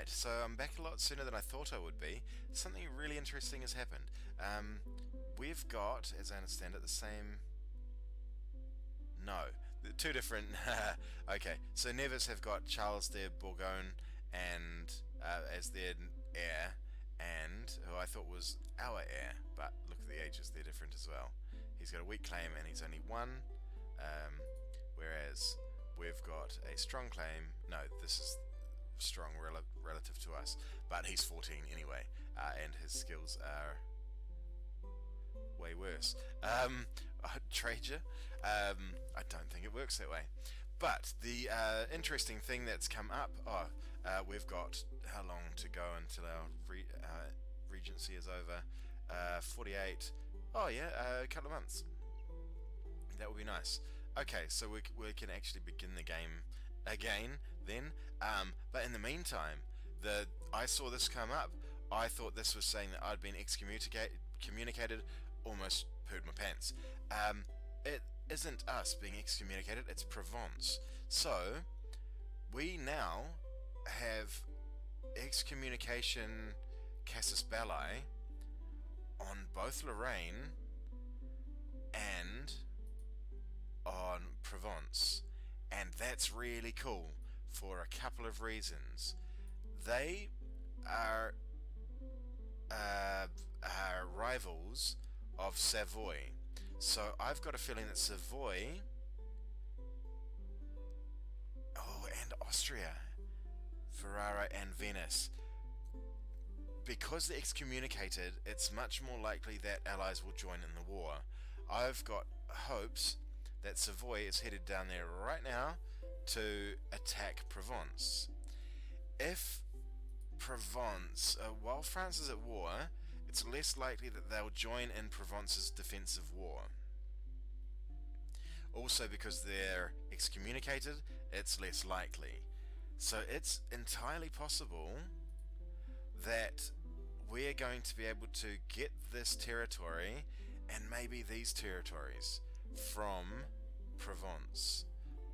Alright, so I'm back a lot sooner than I thought I would be. Something really interesting has happened. We've got, as I understand it, the same... No, two different... Okay, so Nevis have got Charles de Bourgogne and as their heir, and who I thought was our heir, but look at the ages, they're different as well. He's got a weak claim and he's only one, whereas we've got a strong claim. No, this is strong relative to us, but he's 14 anyway, and his skills are way worse. Trager, I don't think it works that way. But the interesting thing that's come up, we've got how long to go until our regency is over? 48. Oh yeah, a couple of months. That would be nice. Okay, so we can actually begin the game again then. But in the meantime, I saw this come up. I thought this was saying that I'd been excommunicated. Almost pooed my pants. It isn't us being excommunicated, it's Provence. So we now have excommunication casus belli on both Lorraine and on Provence, and that's really cool for a couple of reasons. They are rivals of Savoy, so I've got a feeling that Savoy, and Austria, Ferrara and Venice, because they're excommunicated, it's much more likely that allies will join in the war. I've got hopes that Savoy is headed down there right now to attack Provence. If Provence, while France is at war, it's less likely that they'll join in Provence's defensive war. Also, because they're excommunicated, it's less likely. So it's entirely possible that we're going to be able to get this territory and maybe these territories from Provence.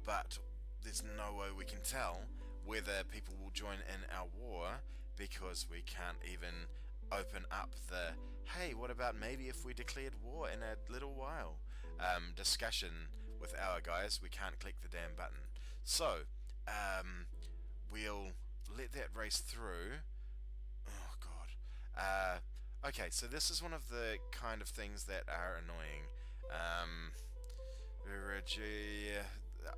But there's no way we can tell whether people will join in our war, because we can't even open up the hey, what about maybe if we declared war in a little while discussion with our guys. We can't click the damn button. So we'll let that race through. Oh god. Okay, so this is one of the kind of things that are annoying.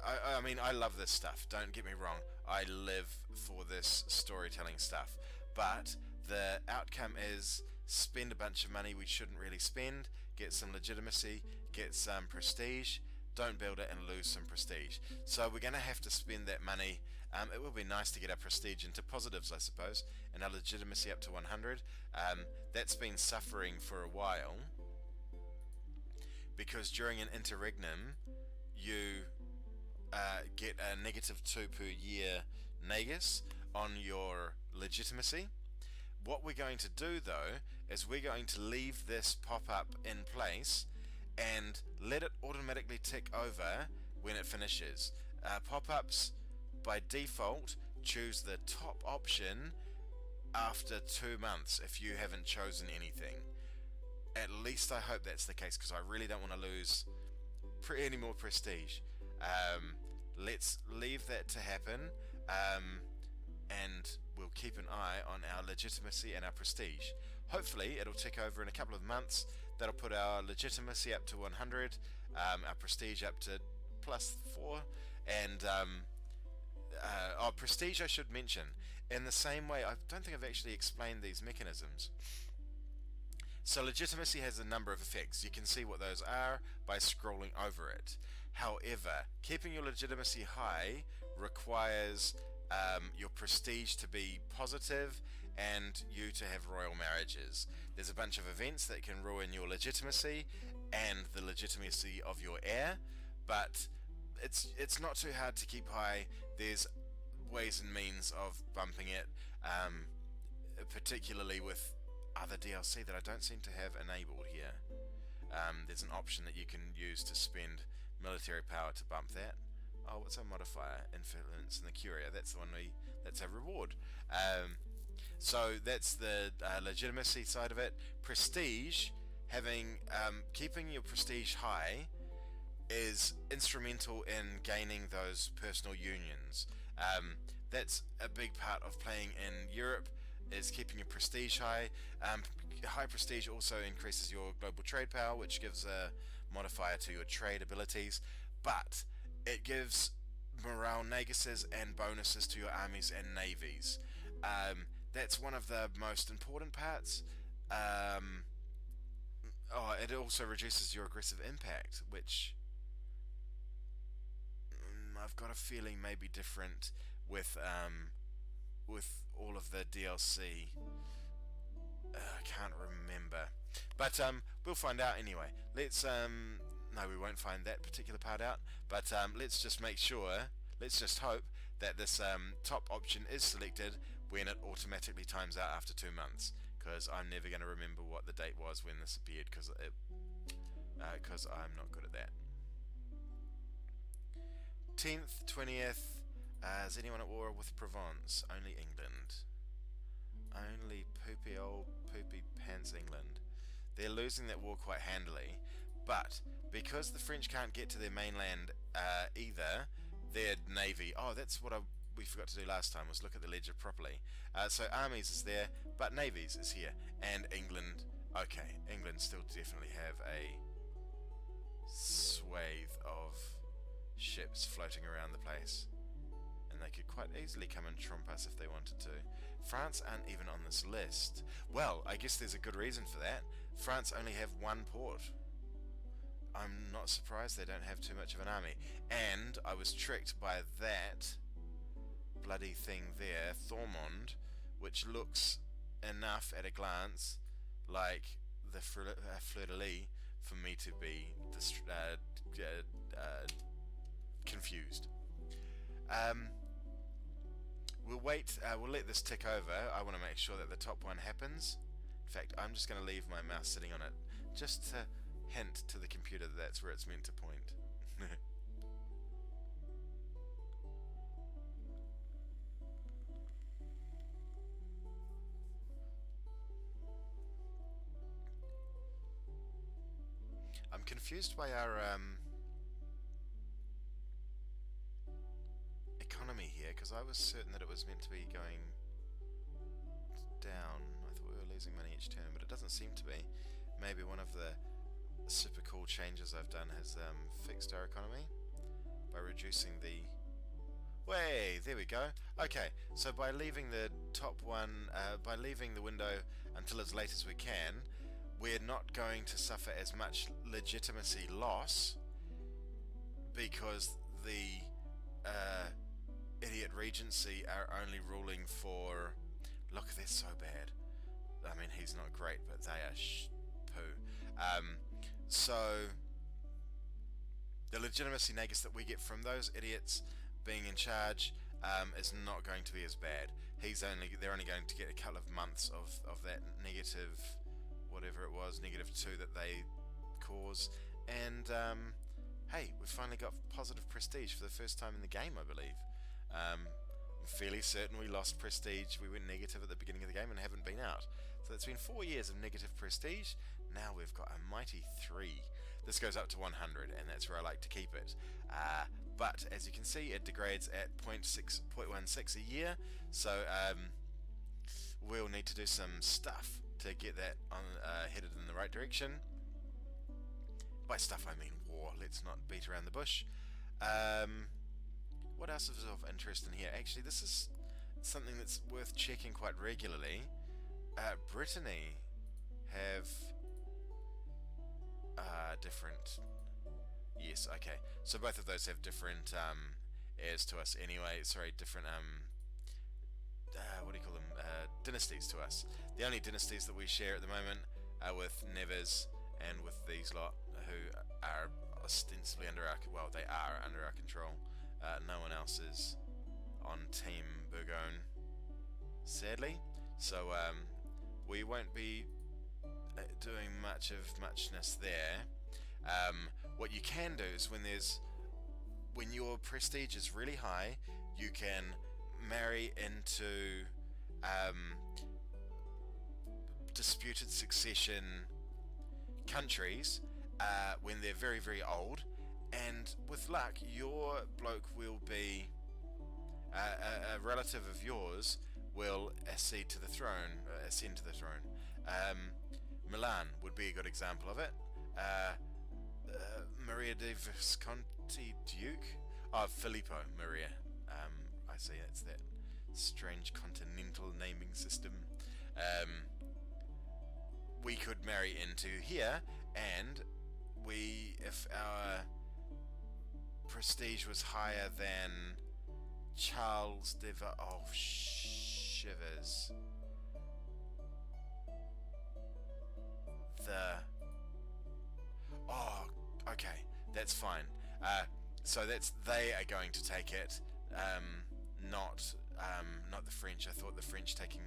I mean, I love this stuff, don't get me wrong. I live for this storytelling stuff. But the outcome is spend a bunch of money we shouldn't really spend, get some legitimacy, get some prestige, don't build it and lose some prestige. So we're going to have to spend that money. It will be nice to get our prestige into positives, I suppose, and our legitimacy up to 100. That's been suffering for a while, because during an interregnum you get a -2 per year negus on your legitimacy. What we're going to do though is we're going to leave this pop-up in place and let it automatically tick over when it finishes. Pop-ups by default choose the top option after 2 months if you haven't chosen anything. At least I hope that's the case, because I really don't want to lose any more prestige. Let's leave that to happen, and we'll keep an eye on our legitimacy and our prestige. Hopefully it'll tick over in a couple of months. That'll put our legitimacy up to 100, our prestige up to +4, and our prestige, I should mention, in the same way, I don't think I've actually explained these mechanisms. So legitimacy has a number of effects. You can see what those are by scrolling over it. However, keeping your legitimacy high requires your prestige to be positive and you to have royal marriages. There's a bunch of events that can ruin your legitimacy and the legitimacy of your heir, but it's not too hard to keep high. There's ways and means of bumping it, particularly with other DLC that I don't seem to have enabled here. There's an option that you can use to spend military power to bump that. Oh, what's our modifier? Influence in the curia. That's the one that's our reward. So that's the legitimacy side of it. Prestige, keeping your prestige high is instrumental in gaining those personal unions. That's a big part of playing in Europe, is keeping your prestige high. High prestige also increases your global trade power, which gives a modifier to your trade abilities, but it gives morale neguses and bonuses to your armies and navies. That's one of the most important parts. It also reduces your aggressive impact, which I've got a feeling may be different with all of the DLC. I can't remember, but we'll find out anyway. Let's no, we won't find that particular part out. But let's just make sure. Let's just hope that this top option is selected when it automatically times out after 2 months. Because I'm never going to remember what the date was when this appeared. Because I'm not good at that. 10th, 20th. Is anyone at war with Provence? Only England. Only poopy pants England. They're losing that war quite handily, but because the French can't get to their mainland either, their navy. Oh, that's what we forgot to do last time, was look at the ledger properly. So armies is there, but navies is here, and England. Okay, England still definitely have a swathe of ships floating around the place. And they could quite easily come and trump us if they wanted to. France aren't even on this list. Well, I guess there's a good reason for that. France only have one port. I'm not surprised they don't have too much of an army. And I was tricked by that bloody thing there, Thormond, which looks enough at a glance like the fleur-de-lis for me to be confused. We'll wait, we'll let this tick over. I want to make sure that the top one happens. In fact, I'm just going to leave my mouse sitting on it, just to hint to the computer that that's where it's meant to point. I'm confused by our economy here, because I was certain that it was meant to be going down. I thought we were losing money each turn, but it doesn't seem to be. Maybe one of the super cool changes I've done has fixed our economy by reducing the... Way, there we go. Okay, so by leaving the top one, by leaving the window until as late as we can, we're not going to suffer as much legitimacy loss, because the idiot regency are only ruling for... Look, they're so bad. I mean, he's not great, but they are poo. So the legitimacy negus that we get from those idiots being in charge is not going to be as bad. They're only going to get a couple of months of that negative, whatever it was, -2 that they cause. And hey, we've finally got positive prestige for the first time in the game, I believe. I'm fairly certain we lost prestige. We went negative at the beginning of the game and haven't been out. So it's been 4 years of negative prestige. Now we've got a mighty 3. This goes up to 100, and that's where I like to keep it. But as you can see, it degrades at 0.16 a year. So we'll need to do some stuff to get that headed in the right direction. By stuff I mean war. Let's not beat around the bush. What else is of interest in here? Actually, this is something that's worth checking quite regularly. Brittany have different... Yes, okay. So both of those have different heirs to us anyway. Sorry, different... what do you call them? Dynasties to us. The only dynasties that we share at the moment are with Nevers and with these lot, who are ostensibly under our... Well, they are under our control. No one else is on Team Burgondy, sadly. So we won't be doing much of muchness there. What you can do is when there's when your prestige is really high, you can marry into disputed succession countries when they're very, very old, and with luck, your bloke will be a relative of yours will ascend to the throne. Milan would be a good example of it. Maria de Visconti Duke. Oh, Filippo Maria. I see, it's that strange continental naming system. We could marry into here, and if our prestige was higher than Charles de shivers. Okay, that's fine. So they are going to take it, not the French. I thought the French taking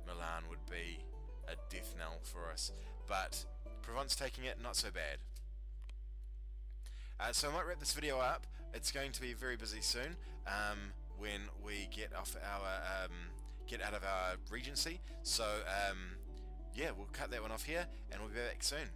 Milan would be a death knell for us, but Provence taking it, not so bad. So I might wrap this video up. It's going to be very busy soon when we get out of our regency. So yeah, we'll cut that one off here, and we'll be back soon.